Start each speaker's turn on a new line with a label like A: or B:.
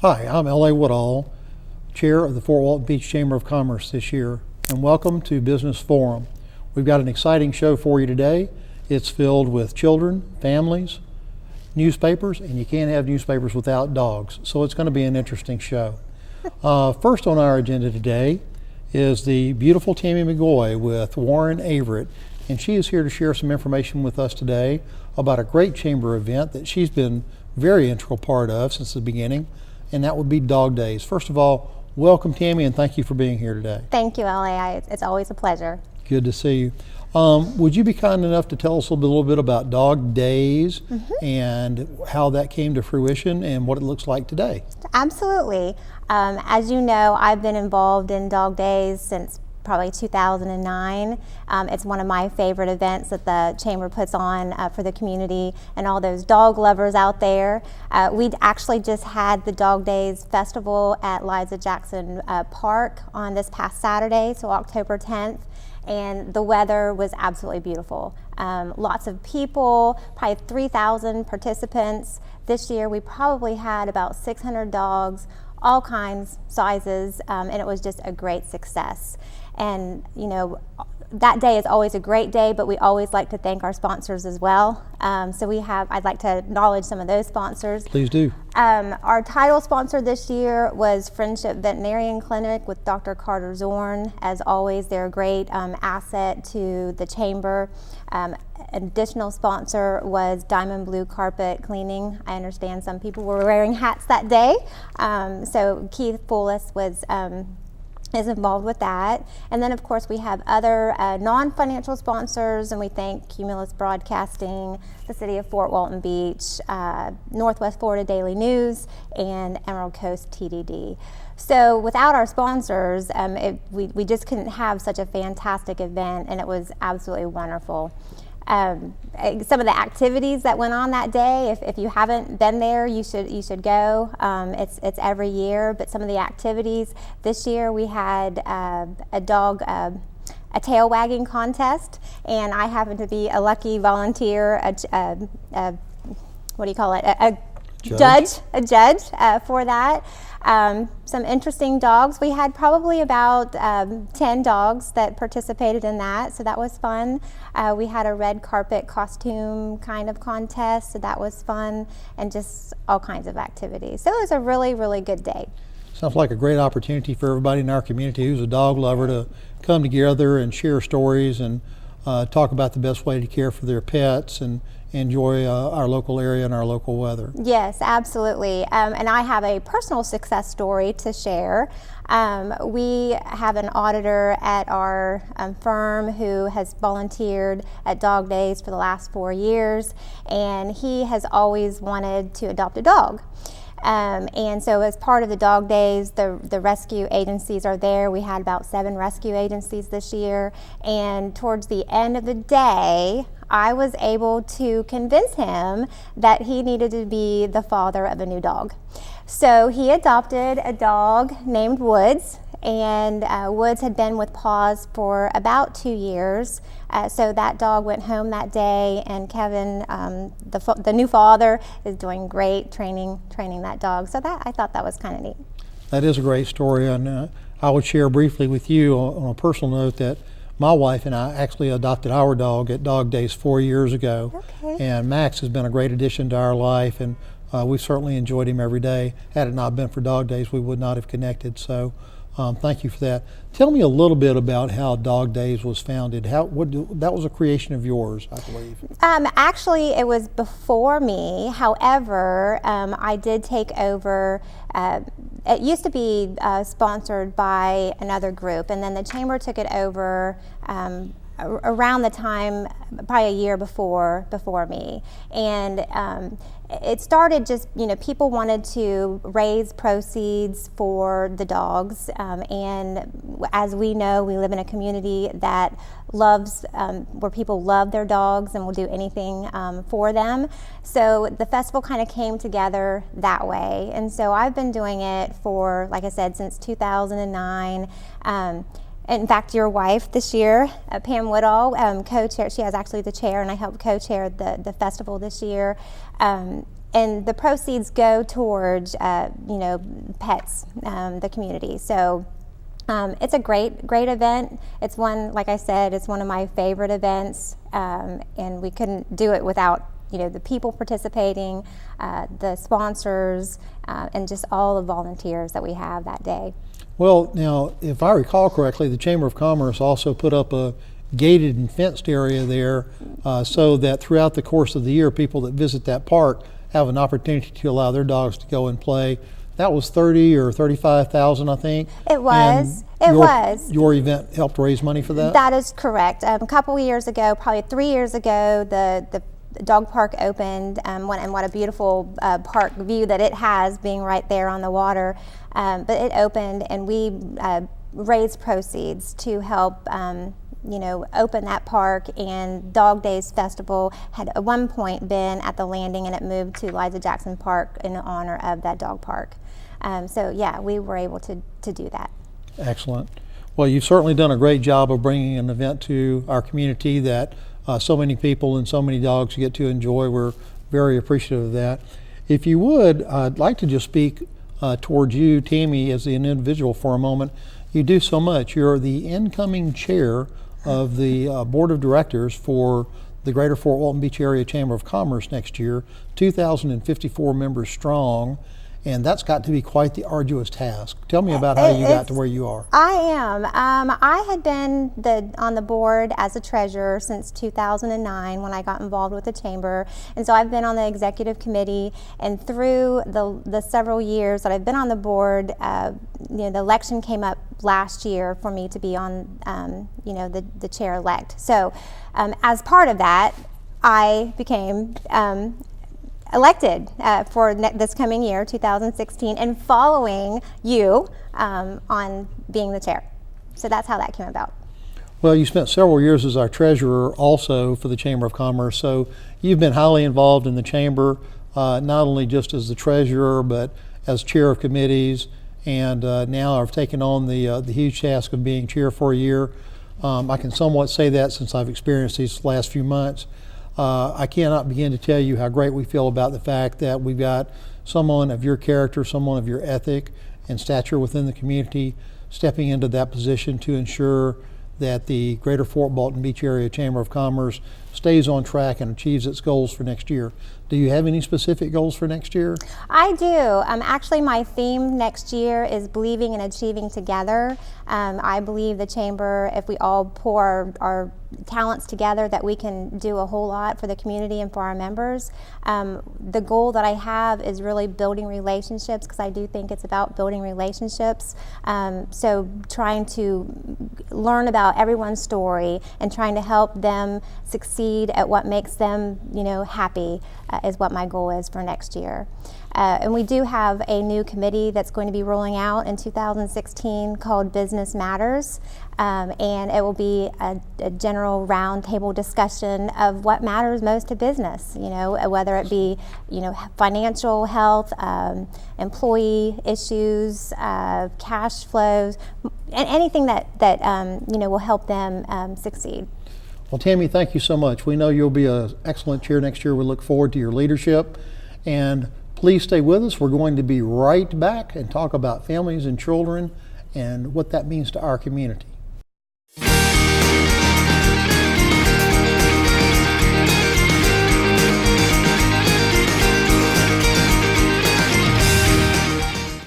A: Hi, I'm LA Woodall, Chair of the Fort Walton Beach Chamber of Commerce this year, and welcome to Business Forum. We've got an exciting show for you today. It's filled with children, families, newspapers, and you can't have newspapers without dogs, so it's going to be an interesting show. First on our agenda today is the beautiful Tammy McGaughy with Warren Averett, and she is here to share some information with us today about a great chamber event that she's been very integral part of since the beginning, and that would be Dog Daze. First of all, welcome Tammy, and thank you for being here today.
B: Thank you, LA. It's always a pleasure.
A: Good to see you. Would you be kind enough to tell us a little bit about Dog Daze and how that came to fruition and what it looks like today?
B: Absolutely. As you know, I've been involved in Dog Daze since probably 2009. It's one of my favorite events that the Chamber puts on for the community and all those dog lovers out there. We actually just had the Dog Daze Festival at Liza Jackson Park on this past Saturday, so October 10th. And the weather was absolutely beautiful. Lots of people, probably 3,000 participants. This year we probably had about 600 dogs, all kinds, sizes, and it was just a great success. And you know, that day is always a great day, but we always like to thank our sponsors as well. I'd like to acknowledge some of those sponsors.
A: Please do.
B: Our title sponsor this year was Friendship Veterinarian Clinic with Dr. Carter Zorn. As always, they're a great asset to the Chamber. An additional sponsor was Diamond Blue Carpet Cleaning. I understand some people were wearing hats that day. So Keith Fullis is involved with that. And then of course we have other non-financial sponsors, and we thank Cumulus Broadcasting, the City of Fort Walton Beach, Northwest Florida Daily News, and Emerald Coast TDD. So without our sponsors, we just couldn't have such a fantastic event, and it was absolutely wonderful. Some of the activities that went on that day, if you haven't been there, you should go. It's every year, but some of the activities this year, we had a tail wagging contest, and I happened to be a lucky volunteer, a judge for that. Some interesting dogs. We had probably about 10 dogs that participated in that, so that was fun. We had a red carpet costume kind of contest, so that was fun, and just all kinds of activities. So it was a really, really good day.
A: Sounds like a great opportunity for everybody in our community who's a dog lover to come together and share stories and talk about the best way to care for their pets and enjoy our local area and our local weather.
B: Yes, absolutely. And I have a personal success story to share. We have an auditor at our firm who has volunteered at Dog Daze for the last 4 years, and he has always wanted to adopt a dog. And so as part of the Dog Daze, the rescue agencies are there. We had about 7 rescue agencies this year, and towards the end of the day, I was able to convince him that he needed to be the father of a new dog. So he adopted a dog named Woods, and Woods had been with Paws for about 2 years. So that dog went home that day, and Kevin, the new father, is doing great training that dog. So I thought that was kind of neat.
A: That is a great story, and I would share briefly with you on a personal note that my wife and I actually adopted our dog at Dog Daze 4 years ago.
B: Okay.
A: And Max has been a great addition to our life, and we've certainly enjoyed him every day. Had it not been for Dog Daze, we would not have connected. So thank you for that. Tell me a little bit about how Dog Daze was founded. That was a creation of yours, I believe.
B: Actually, it was before me. However, I did take over. It used to be sponsored by another group, and then the Chamber took it over around the time, probably a year before me. And it started just, people wanted to raise proceeds for the dogs, and as we know, we live in a community that loves, where people love their dogs and will do anything for them. So the festival kind of came together that way, and so I've been doing it for, like I said, since 2009. In fact, your wife this year, Pam Woodall, co-chair, she has actually the chair, and I helped co-chair the festival this year. And the proceeds go towards, pets, the community. So it's a great event. It's one, like I said, it's one of my favorite events, and we couldn't do it without the people participating, the sponsors, and just all the volunteers that we have that day.
A: Well, now, if I recall correctly, the Chamber of Commerce also put up a gated and fenced area there so that throughout the course of the year, people that visit that park have an opportunity to allow their dogs to go and play. That was $30,000 or $35,000, I think.
B: It was.
A: Your event helped raise money for that?
B: That is correct. A couple of years ago, probably 3 years ago, the dog park opened, and what a beautiful park view that it has, being right there on the water. But it opened, and we raised proceeds to help open that park. And Dog Daze Festival had at one point been at the landing, and it moved to Liza Jackson Park in honor of that dog park. So yeah, we were able to do that.
A: Excellent. Well, you've certainly done a great job of bringing an event to our community that so many people and so many dogs get to enjoy. We're very appreciative of that. If you would, I'd like to just speak towards you, Tammy, as an individual for a moment. You do so much. You're the incoming chair of the board of directors for the Greater Fort Walton Beach Area Chamber of Commerce next year, 2,054 members strong, and that's got to be quite the arduous task. Tell me about how you got to where you are.
B: I am. I had been on the board as a treasurer since 2009 when I got involved with the chamber, and so I've been on the executive committee. And through the several years that I've been on the board, the election came up last year for me to be on, the chair-elect. So, as part of that, I became elected for this coming year, 2016, and following you on being the chair. So that's how that came about.
A: Well, you spent several years as our treasurer also for the Chamber of Commerce, so you've been highly involved in the chamber, not only just as the treasurer, but as chair of committees, and now I've taken on the huge task of being chair for a year. I can somewhat say that since I've experienced these last few months. I cannot begin to tell you how great we feel about the fact that we've got someone of your character, someone of your ethic and stature within the community stepping into that position to ensure that the Greater Fort Walton Beach Area Chamber of Commerce stays on track and achieves its goals for next year. Do you have any specific goals for next year?
B: I do. Actually, my theme next year is believing and achieving together. I believe the chamber, if we all pour our talents together, that we can do a whole lot for the community and for our members. The goal that I have is really building relationships, because I do think it's about building relationships. So trying to learn about everyone's story and trying to help them succeed at what makes them, happy is what my goal is for next year. And we do have a new committee that's going to be rolling out in 2016 called Business Matters, and it will be a general roundtable discussion of what matters most to business, whether it be, financial health, employee issues, cash flows, and anything that will help them succeed.
A: Well, Tammy, thank you so much. We know you'll be an excellent chair next year. We look forward to your leadership, and please stay with us. We're going to be right back and talk about families and children and what that means to our community.